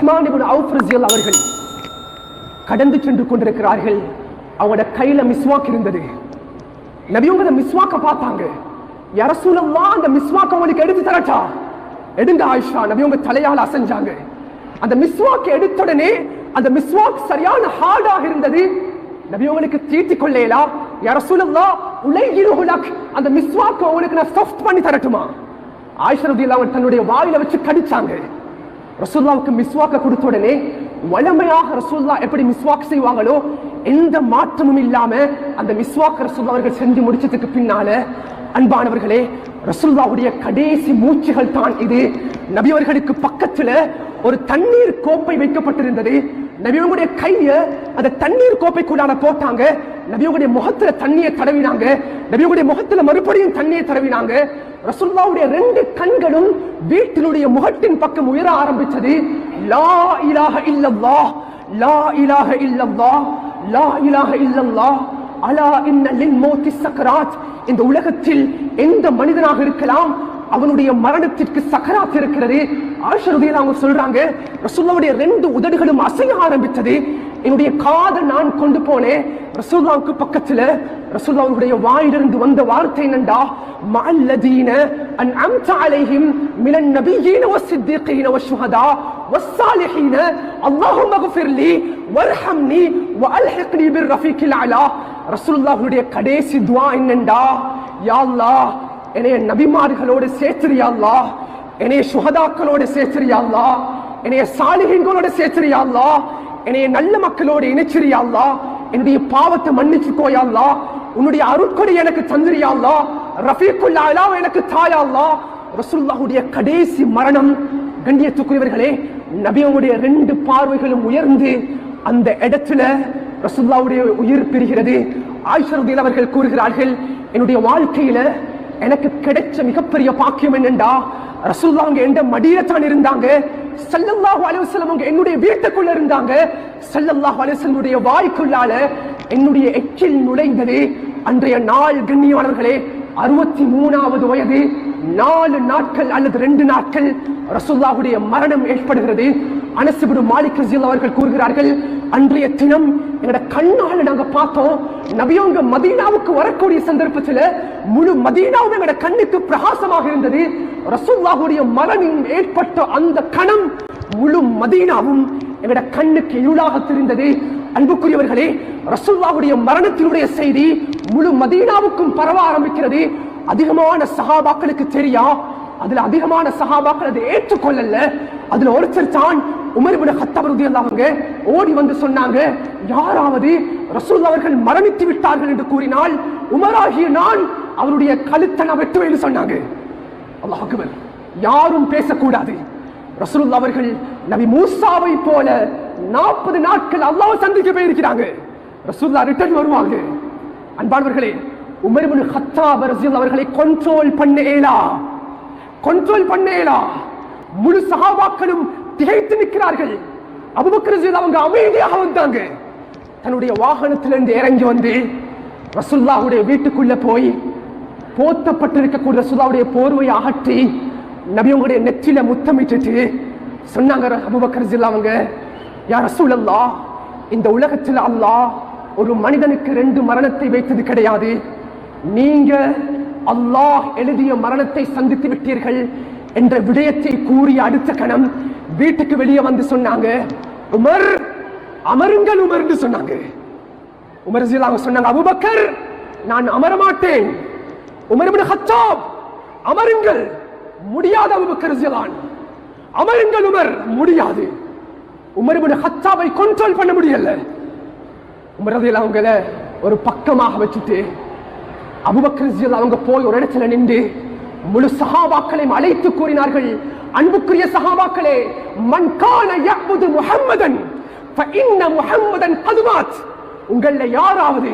அப்துர்ரஹ்மான் இப்னு Auf ரலியல்லாஹு அவர்கள் கடந்து சென்று கொண்டிருக்கிறார்கள். அவங்களோட கையில மிஸ்வாக் இருந்தது. நபியவங்க அந்த மிஸ்வாக்க பார்த்தாங்க. யா ரசூலல்லாஹ், அந்த மிஸ்வாக்க உங்களுக்கு எடுத்து தரட்டா? எடுங்க ஆயிஷா. நபியவங்க தலையால் அசைஞ்சாங்க. அந்த மிஸ்வாக் எடுத்த உடனே அந்த மிஸ்வாக் சரியான ஹார்டாக இருந்தது. நபியவங்களுக்கு தீட்டிக் கொள்ளேலா. யா ரசூலல்லாஹ், உலையிலுஹு லக், அந்த மிஸ்வாக்க உங்களுக்கு நான் சாஃப்ட் பண்ணி தரட்டுமா? ஆயிஷா ரலியல்லாஹு அன்ஹா தன்னுடைய வாயில வச்சு கடிச்சாங்க. ரசூலுல்லாஹ்வுக்கு மிஸ்வாக்க கொடுத்த உடனே வளமையாக ரசூலுல்லாஹ் எப்படி மிஸ்வாக் செய்வாங்களோ எந்த மாற்றமும் இல்லாம அந்த மிஸ்வாக் ரசூலுல்லாஹ் அவர்கள் செஞ்சு முடிச்சதுக்கு பின்னால, அன்பானவர்களே, ரசூலுல்லாஹ்வுடைய கடைசி மூச்சுகள் தான் இது. நபி அவர்களுக்கு பக்கத்துல ஒரு தண்ணீர் கோப்பை வைக்கப்பட்டிருந்தது. நபியவங்களுடைய கைய அந்த தண்ணீர் கோப்பைக்குள்ளான போட்டாங்க. நபியவங்களுடைய முகத்துல தண்ணியை தடவினாங்க. நபியவங்களுடைய முகத்துல மறுபடியும் தண்ணியை தடவினாங்க. ரசூலுல்லாஹ்வுடைய 2 கண்களும் வீட்டினுடைய முகத்தின் பக்கம் உயர ஆரம்பிச்சது. லா இலாஹ இல்லல்லாஹ், லா இலாஹ இல்லல்லாஹ், லா இலாஹ இல்லல்லாஹ், அலா இன்ன லில் மௌத்தி சக்கராத். இந்த உலகத்தில் எந்த மனிதனாக இருக்கலாம், அவனுடைய மரணத்திற்கு சக்கராத் இருக்கிறது. ஆயிஷா ரலியல்லாஹு அன்ஹா சொல்றாங்க, ரசூலுல்லாஹ்வுடைய 2 உதடுகளும் அசைய ஆரம்பித்தது. என்னுடைய காதை நான் கொண்டு போனேன். ரசூலுல்லாஹ்வுக்கு பக்கத்துல ரசூலுல்லாஹ்வுடைய வாயிலிருந்து வந்த வார்த்தை என்னண்டா, மஅல்லதீன அன்அம்த அலைஹிம் மினன் நபிய்யீன வஸ்ஸித்தீகீன வஷ்ஷுஹதா வஸ்ஸாலிஹீன அல்லாஹும்ம ஃபிர்லி வர்ஹம்னி வஅல்ஹிக்னி பிர்ரஃபீகில் அலா. ரசூலுல்லாஹ்வுடைய கடைசி துஆ என்னண்டா, யா அல்லாஹ், என்னைய நபிமார்களோடு சேர்த்துறியா அல்லாஹ், என்னைய சுஹதாக்களோடு சேர்த்துறியா அல்லாஹ், என்னைய சாலிஹீன்களோடு சேர்த்துறியா அல்லாஹ், என்னைய நல்ல மக்களோடு இணைச்சிரியா அல்லாஹ், என்னுடைய பாவத்தை மன்னிச்சுக்கோயா அல்லாஹ், உன்னுடைய அருட்கொடை எனக்கு தந்திரியா அல்லாஹ், ரஃபீக்குல் அலா எனக்கு தாயா அல்லாஹ். ரசூலுல்லாஹ்வுடைய கடைசி மரணம். கண்ணியத்துக்குரியவர்களே, நபியவுடைய 2 பார்வைகளும் உயர்ந்து அந்த இடத்துல ரசூலுல்லாஹ்வுடைய உயிர் பிரிகிறது. ஆயிஷா ரலியல்லாஹு அவர்கள் கூறுகிறார்கள், என்னுடைய வாழ்க்கையில எனக்கு கிடைச்ச மிகப்பெரிய பாக்கியம் என்னண்டா, ரசூலுல்லாஹ் அவங்க எந்த மடியில தான் இருந்தாங்க, ஸல்லல்லாஹு அலைஹி வஸல்லம் அவங்க என்னுடைய வீட்டுக்குள்ள இருந்தாங்க, ஸல்லல்லாஹு அலைஹி வஸல்லம் உடைய வாய்க்குள்ளால என்னுடைய எச்சில் நுழைந்தது. அன்றைய நாள் கண்ணியமானவர்களே, 63வது வயது, 4 நாட்கள் அல்லது 2 நாட்கள் ரசூலுல்லாஹ்வுடைய மரணம் ஏற்படுகிறது. அனஸ் இப்னு மாலிக் ரலியல்லாஹு அவர்கள் கூறுகிறார்கள், அன்றைய தினம் எங்கட கண்ணால நாங்க பார்த்தோம். நபியவங்க மதீனாவுக்கு வரக்கூடிய சந்தர்ப்பத்தில் முழு மதீனாவும் எங்கட கண்ணுக்கு பிரகாசமாக இருந்தது. ரசூலுல்லாஹ்வுடைய மரணம் ஏற்பட்ட அந்த கணம் முழு மதீனாவும் எங்கட கண்ணுக்கு இருளாக தெரிந்தது. அன்புக்குரியவர்களே, ரசூலுல்லாஹ்வுடைய மரணத்தினுடைய செய்தி முழு மதீனாவுக்கும் பரவ ஆரம்பிக்கிறது. அதிகமான சஹாபாக்களுக்கு தெரியா, அதுல அதிகமான சஹாபாக்கள் அதை ஏற்றுக்கொள்ளல. அதுல ஒருத்தர் தான் உமர் இப்னு கத்தாப் ரலியல்லாஹு அன்ஹு. ஓடி வந்து சொன்னாங்க, யாராவது ரசூலுல்லாஹ் அவர்கள் மரணித்து விட்டார்கள் என்று கூறினால் உமராகிய நான் அவருடைய கழுத்தை நான் வெட்டுவேன் சொன்னாங்க. அல்லாஹ் அக்பர். யாரும் பேசக்கூடாது. ரசூலுல்லாஹ் அவர்கள் நபி மூசாவை போல 40 நாட்கள் அல்லாஹ்வை சந்திக்க போயிருக்கிறாங்க. ரசூலுல்லாஹ் ரிட்டர்ன் வருவாங்க. அன்பானவர்களே, உமர் இப்னு கத்தாப் ரலியல்லாஹு அவர்களை கண்ட்ரோல் பண்ணேலா. முழு சஹாபாக்களும் திகைத்து நிற்கிறார்கள். அபூபக்கர் ரலியல்லாஹு அவங்க அமைதியாக வந்தாங்க. தன்னுடைய வாகனத்திலிருந்து இறங்கி வந்து ரசூலுல்லாஹ்வுடைய வீட்டுக்குள்ள போய் போத்தப்பட்டிருக்கக்கூடிய ரசூலுல்லாஹ்வுடைய போர்வையை அகற்றி நபியவங்களுடைய நெற்றில முத்தமிட்டு சொன்னாங்க, அபூபக்கர் ரலியல்லாஹு அவங்க, யா ரசூலல்லாஹ், இந்த உலகத்தில் அல்லாஹ் ஒரு மனிதனுக்கு 2 மரணத்தை வைத்தது கிடையாது. நீங்க அல்லாஹ் எழுதிய மரணத்தை சந்தித்து விட்டீர்கள் என்ற விடயத்தை கூறிய அடுத்த கணம் வீட்டுக்கு வெளியே வந்து சொன்னாங்க, உமர் அமருங்கள் உமர் என்று சொன்னாங்க. உமர் ரலியல்லாஹு அன்ஹு சொன்னாங்க, அபூபக்கர் நான் அமர மாட்டேன். உமர் இப்னு கத்தாப் அமருங்கள். முடியாது அபூபக்கர் ரலியல்லாஹு அன்ஹு. அமருங்கள் உமர். முடியாது. உமர் இப்னு கத்தாபை கண்ட்ரோல் பண்ண முடியல. உமர் ரலியல்லாஹு அன்ஹு ஒரு பக்கமாக வச்சுட்டு அபூபக்கர் ரலியல்லாஹு அவங்க போய் ஒரு இடத்துல நின்று முழு சஹாபாக்களையும் அழைத்து கூறினார்கள், அன்புக்குரிய சஹாபாக்களே, மன் கான யஅபுது முஹம்மதன் ஃபஇன்ன முஹம்மதன் கத் மாத். உங்கள யாராவது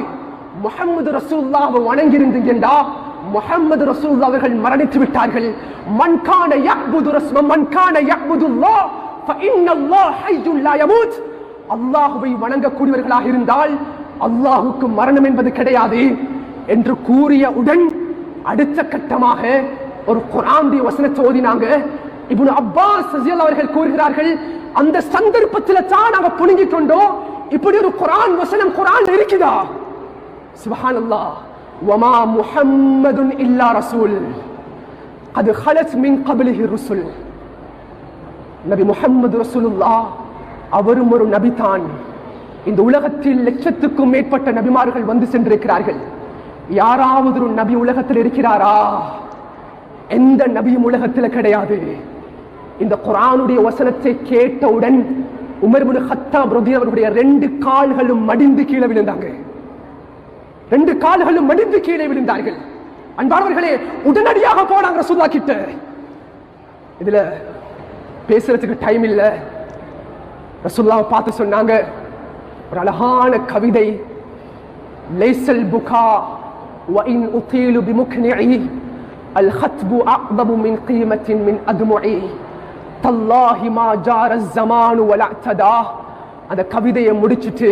முஹம்மது ரசூலுல்லாஹ்வை வணங்கி இருந்தீங்கடா, முஹம்மது ரசூலுல்லாஹ் அவர்கள் மரணித்து விட்டார்கள். மன் கான யஅபுதுல்லாஹ் ஃபஇன்னல்லாஹ் ஹய்யுன் லா யமூத். அல்லாஹ்வை வணங்கக்கூடியவர்களாக இருந்தால் அல்லாஹ்வுக்கு மரணம் என்பது கிடையாது என்று கூறியவுடன் அடுத்த கட்டமாக ஒரு குர்ஆனுடைய வசனத்தை ஓதினாங்க, இப்னு அப்பாஸ் ரலியல்லாஹு அவர்கள் கூறுகிறார்கள், அந்த சந்தர்ப்பத்தில் தான் நாங்க புடுங்கிக் கொண்டோம். இப்படி ஒரு குர்ஆன் வசனம் குர்ஆன் இருக்குதா? சுப்ஹானல்லாஹ். வமா முஹம்மதுன் இல்லா ரசூல் அது ஹலத் மின் கப்லிஹி ருசுல். நபி முஹம்மது ரசூலுல்லாஹ் அவரும் ஒரு நபி தான். இந்த உலகத்தில் லட்சத்துக்கும் மேற்பட்ட நபிமார்கள் வந்து சென்றிருக்கிறார்கள். யாராவது ஒரு நபி உலகத்தில் இருக்கிறாரா? எந்த நபியும் உலகத்தில் கிடையாது. இந்த குர்ஆனுடைய வசனத்தை கேட்டவுடன் உமர் இப்னு கத்தாப் ரலியல்லாஹு அவருடைய 2 கால்களும் மடிந்து கீழே விழுந்தாங்க. 2 கால்களும் மடிந்து கீழே விழுந்தார்கள். அன்பானவர்களே, உடனடியாக போனாங்க ரசூலுல்லாஹ் கிட்ட. இதுல பேசுறதுக்கு டைம் இல்ல. ரசூலுல்லாஹ் பார்த்து சொன்னாங்க ஒரு அழகான கவிதை, லைஸல் புகா வ இன் உதீலு பிமுக்னிஇ அல் ஹத்பு அஅதபு மின் கீமத்தின் மின் அத்முஇ தல்லாஹி மா ஜார ஸமானு வல ததா. அந்த கவிதையை முடிச்சிட்டு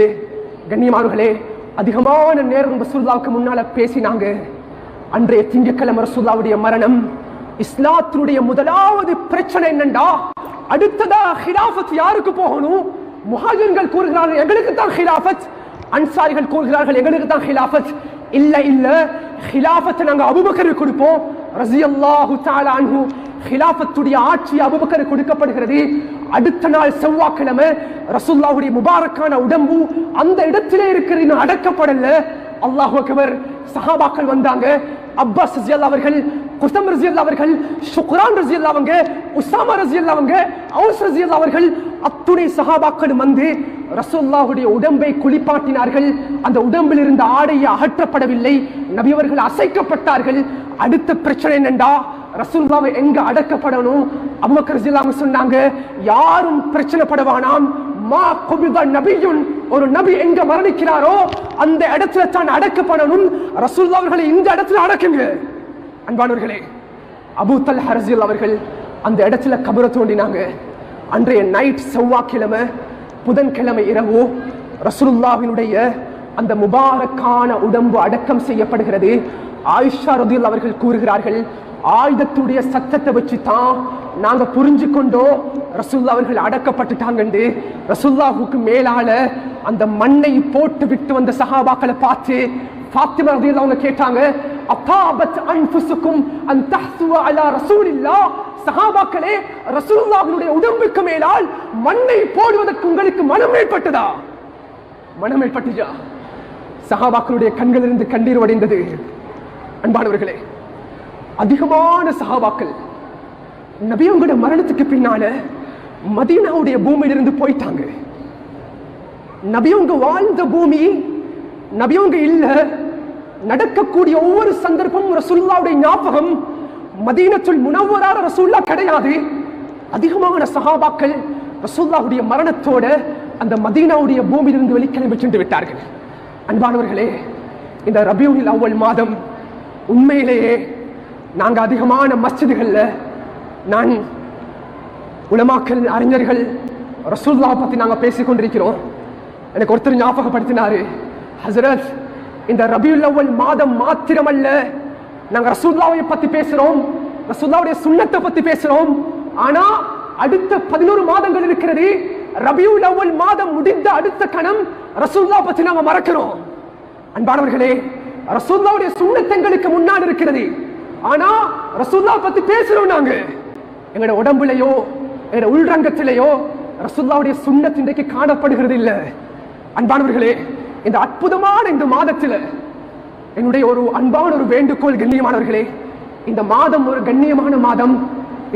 கண்ணியமானவர்களே, அதிகமான நேரம் ரசூலுல்லாஹ்வுக்கு முன்னால பேசினாங்க. அன்றைய திங்கட்கிழமை ரசூலுல்லாஹ்வுடைய மரணம். இஸ்லாத்தினுடைய முதலாவது பிரச்சனை என்னண்டா, அடுத்ததா ஹிலாஃபத் யாருக்கு போகணும்? முஹாஜிர்கள் கூறுகிறார்கள் எங்களுக்கு தான் ஹிலாஃபத், அன்சாரிகள் கூறுகிறார்கள் எங்களுக்கு தான் ஹிலாஃபத். இல்ல இல்ல, ஹிலாஃபத் நாங்க அபூபக்கருக்கு கொடுப்போம் ரலியல்லாஹு தஆலா அன்ஹு. ஹிலாஃபத்துடைய ஆட்சி அபூபக்கருக்கு கொடுக்கப்படுகிறது. அடுத்த நாள் செவ்வாய்க்கிழமை ரசூலுல்லாஹ்வுடைய முபாரக்கான உடம்பு அந்த இடத்திலே இருக்கிறது, இன்னும் அடக்கப்படல. அல்லாஹு அக்பர். சஹாபாக்கள் வந்தாங்க. அப்பாஸ் ரலியல்லாஹு அவர்கள், குஸம் ரலியல்லாஹு அவர்கள், ஷுக்ரான் ரலியல்லாஹு அவங்க, உஸாமா ரலியல்லாஹு அவங்க, அவுஸ் ரலியல்லாஹு அவர்கள், அத்துணை சஹாபாக்கள் வந்து ரசூலுல்லாஹ்வுடைய உடம்பை குளிப்பாட்டினார்கள். அந்த உடம்பில் இருந்த ஆடையை அகற்றப்படவில்லை. நபி அவர்கள் அசைக்கப்பட்டார்கள். அடுத்த பிரச்சனை என்னண்டா, ரசூலுல்லாஹ் எங்க அடக்கப்படணும்? அபூபக்கர் ரலியல்லாஹு சொன்னாங்க, யாரும் பிரச்சனை படவானாம். மா குபித நபியுன், ஒரு நபி எங்க மரணிக்கிறாரோ அந்த இடத்துல தான் அடக்கப்படணும். ரசூலுல்லாஹ் அவர்களை இந்த இடத்துல அடக்குங்க. அன்பானவர்களே, அபூ தல்ஹா ரலியல்லாஹு அவர்கள் அந்த இடத்துல கபரை தோண்டினாங்க. அன்றைய நைட் செவ்வாய்க்கிழமை, புதன்கிழமை இரவு ரசூலுல்லாஹ்வினுடைய அந்த முபாரக்கான உடம்பு அடக்கம் செய்யப்படுகிறது. ஆயிஷா ரலியல்லாஹு அவர்கள் கூறுகிறார்கள், ஆயுதத்துடைய சத்தத்தை வச்சு தான் நாங்க புரிஞ்சு கொண்டோம் ரசூலுல்லாஹ் அவர்கள் அடக்கப்பட்டுட்டாங்க. ரசூலுல்லாஹ்வுக்கு மேலால அந்த மண்ணை போட்டு விட்டு வந்த சஹாபாக்களை பார்த்து ஃபாத்திமா ரலியல்லாஹு அவங்க கேட்டாங்க, அதாபத் அன்ஃபுசுக்கும் அன் தஹ்சு அலா ரசூலில்லாஹ். சஹாபாக்களே, ரசூலுல்லாஹ்வுடைய உடம்புக்கு மேலால் மண்ணை போடுவதற்கு உங்களுக்கு மனம் ஏற்பட்டதா? மனம் ஏற்பட்டுச்சா? சஹாபாக்களுடைய கண்களிலிருந்து கண்ணீர் வடிந்தது. அன்பானவர்களே, அதிகமான சஹாபாக்கள் நபியோட மரணத்துக்கு பின்னால மதீனாவுடைய பூமியிலிருந்து போயிட்டாங்க. நபியோங்க வாழ்ந்த பூமி, நபியோங்க இல்ல. நடக்கக்கூடிய ஒவ்வொரு சந்தர்ப்பமும் ரசூலுல்லாஹ்வுடைய ஞாபகம். மதீனத்துல் முனவ்வரால ரசூலுல்லாஹ் கிடையாது. அதிகமான சஹாபாக்கள் ரசூலுல்லாஹ்வுடைய மரணத்தோட அந்த மதீனாவுடைய பூமியிலிருந்து வெளிக்கிளம்பி சென்று விட்டார்கள். அன்பானவர்களே, இந்த ரபியுல் அவ்வல் மாதம் உண்மையிலேயே நாங்க அதிகமான மஸ்ஜிதுகள்ல, நான் உலமாக்கள் அறிஞர்கள் ரசூலுல்லாஹ் பத்தி நாங்க பேசிக் கொண்டிருக்கிறோம். எனக்கு ஒருத்தர் ஞாபகப்படுத்தினாரு, ஹஸரத், இந்த ரபியுல் அவ்வல் மாதம் மாத்திரமல்ல நாங்க ரசூலுல்லாஹ்வை பத்தி பேசுறோம், ரசூலுல்லாஹ்வுடைய சுன்னத்தை பத்தி பேசுறோம். ஆனா அடுத்த 11 மாதங்கள் இருக்கிறது. ரபியுல் அவ்வல் மாதம் முடிந்த அடுத்த கணம் ரசூலுல்லாஹ் பத்தி நாங்க மறக்கிறோம். அன்பானவர்களே, ரசூலுல்லாஹ்வுடைய சுன்னத் எங்களுக்கு முன்னால் இருக்கிறது. ஆனா ரசூலுல்லாஹ் பத்தி பேசுறோம். நாங்க எங்களோட உடம்புலையோ எங்களோட உள்ரங்கத்திலேயோ ரசூலுல்லாஹ்வுடைய சுன்னத் இன்றைக்கு காணப்படுகிறது இல்ல. அன்பானவர்களே, இந்த அற்புதமான இந்த மாதத்துல என்னுடைய ஒரு அன்பான ஒரு வேண்டுகோள், கண்ணியமானவர்களே, இந்த மாதம் ஒரு கண்ணியமான மாதம்.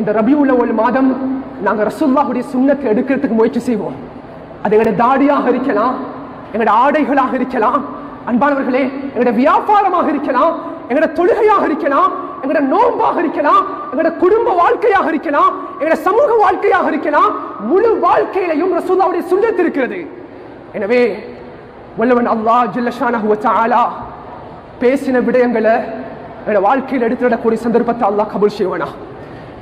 இந்த ரபியுல் அவ்வல் மாதம் நாங்க ரசூலுல்லாஹ்வுடைய சுன்னத்தை எடுக்கிறதுக்கு முயற்சி செய்வோம். அது எங்களோட தாடியாக இருக்கலாம், எங்களோட ஆடைகளாக இருக்கலாம், அன்பானவர்களே, எங்களோட வியாபாரமாக இருக்கலாம், எங்களோட தொழுகையாக இருக்கலாம், எங்களோட நோன்பாக இருக்கலாம், எங்களோட குடும்ப வாழ்க்கையாக இருக்கலாம், எங்களோட சமூக வாழ்க்கையாக இருக்கலாம். முழு வாழ்க்கையிலையும் ரசூலுல்லாஹ்வுடைய சுன்னத் இருக்கிறது. எனவே வல்லவன் அல்லாஹ் ஜல்ல ஷானஹு வ தஆலா பேசின விடயங்களை எங்களோட வாழ்க்கையில் எடுத்துடக்கூடிய சந்தர்ப்பத்தை அல்லாஹ் கபூல் செய்வானா.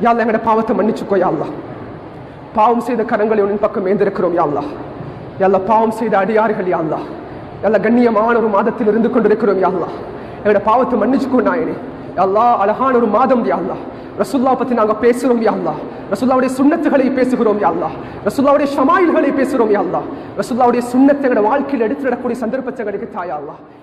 யா அல்லாஹ், எங்களோட பாவத்தை மன்னிச்சுக்கோ யா அல்லாஹ். பாவம் செய்த கரங்களை உன் பக்கம் ஏந்திருக்கிறோம் யா அல்லாஹ். யா அல்லாஹ், பாவம் செய்த அடியார்கள் யா அல்லாஹ். யா அல்லாஹ், கண்ணியமான ஒரு மாதத்தில் இருந்து கொண்டிருக்கிறோம் யா அல்லாஹ். எங்களோட பாவத்தை மன்னிச்சுக்கோ நாயனே. யா அல்லாஹ், அழகான ஒரு மாதம் யா அல்லாஹ். ரசூலுல்லாஹ் பத்தி நாங்க பேசுறோம் யா அல்லாஹ். ரசூலுல்லாஹ்வுடைய சுன்னத்துகளை பேசுகிறோம் யா அல்லாஹ். ரசூலுல்லாஹ்வுடைய ஷமாயில்களை பேசுகிறோம் யா அல்லாஹ். ரசூலுல்லாஹ்வுடைய சுன்னத்தை எங்களுடைய வாழ்க்கையில் எடுத்துடக்கூடிய சந்தர்ப்பத்தை எங்களுக்கு தாயா அல்லாஹ்.